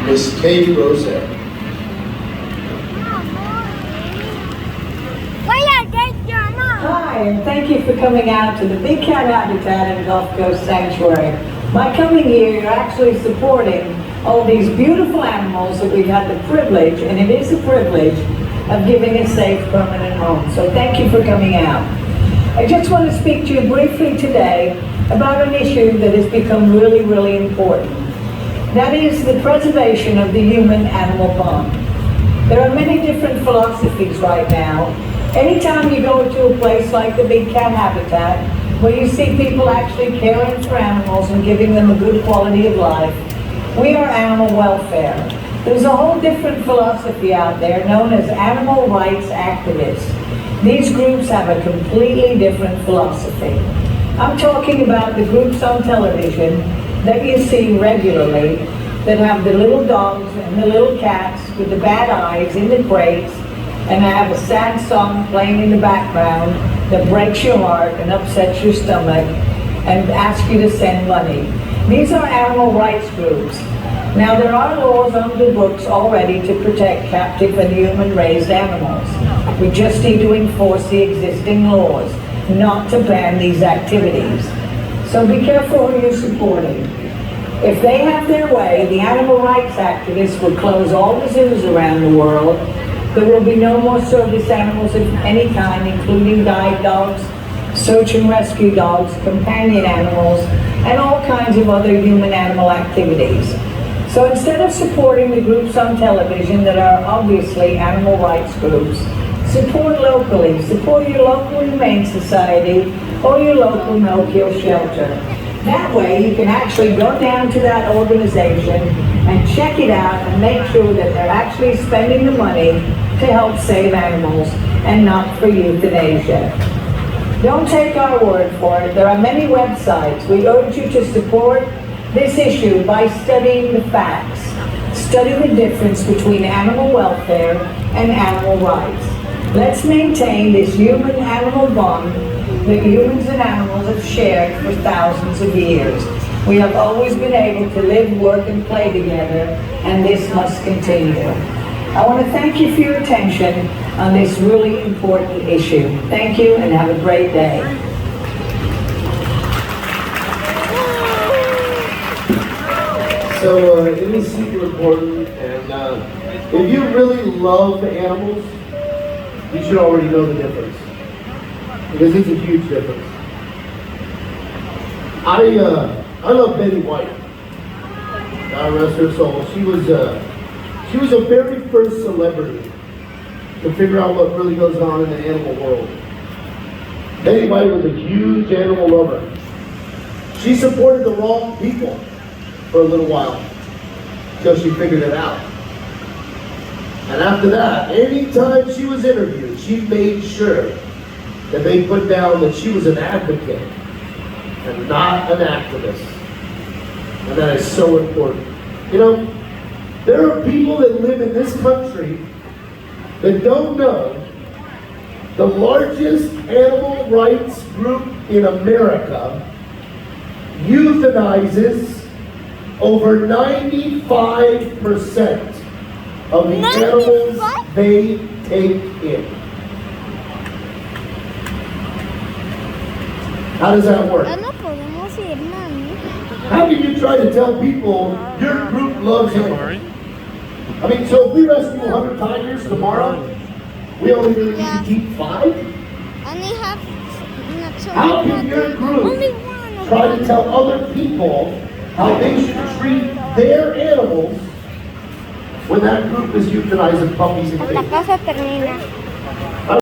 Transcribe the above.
Miss Katie Rosette. Hi, and thank you for coming out to the Big Cat Habitat and Gulf Coast Sanctuary. By coming here, you're actually supporting all these beautiful animals that we've had the privilege, and it is a privilege, of giving a safe, permanent home. So thank you for coming out. I just want to speak to you briefly today about an issue that has become really, really important. That is the preservation of the human-animal bond. There are many different philosophies right now. Anytime you go to a place like the Big Cat Habitat, where you see people actually caring for animals and giving them a good quality of life, we are animal welfare. There's a whole different philosophy out there known as animal rights activists. These groups have a completely different philosophy. I'm talking about the groups on television that you see regularly that have the little dogs and the little cats with the bad eyes in the crates, and I have a sad song playing in the background that breaks your heart and upsets your stomach and asks you to send money. These are animal rights groups. Now, there are laws on the books already to protect captive and human-raised animals. We just need to enforce the existing laws, not to ban these activities. So be careful who you're supporting. If they have their way, the animal rights activists will close all the zoos around the world. There will be no more service animals of any kind, including guide dogs, search and rescue dogs, companion animals, and all kinds of other human-animal activities. So instead of supporting the groups on television that are obviously animal rights groups, support locally. Support your local humane society or your local no-kill shelter. That way you can actually go down to that organization and check it out and make sure that they're actually spending the money to help save animals and not for euthanasia. Don't take our word for it. There are many websites. We urge you to support this issue by studying the facts. Study the difference between animal welfare and animal rights. Let's maintain this human-animal bond that humans and animals have shared for thousands of years. We have always been able to live, work, and play together, and this must continue. I want to thank you for your attention on this really important issue. Thank you, and have a great day. So it is super important, and if you really love animals, you should already know the difference, because it's a huge difference. I love Betty White. God rest her soul. She was the very first celebrity to figure out what really goes on in the animal world. Betty White was a huge animal lover. She supported the wrong people for a little while until she figured it out. And after that, anytime she was interviewed, she made sure that they put down that she was an advocate and not an activist. And that is so important. You know, there are people that live in this country that don't know the largest animal rights group in America euthanizes over 95% of the animals they take in. How does that work? How can you try to tell people your group loves animals? I mean, so if we rescue 100 tigers tomorrow, we only really need to keep 5? How can your group try to tell other people how they should treat their animals when that group is euthanizing puppies and kittens?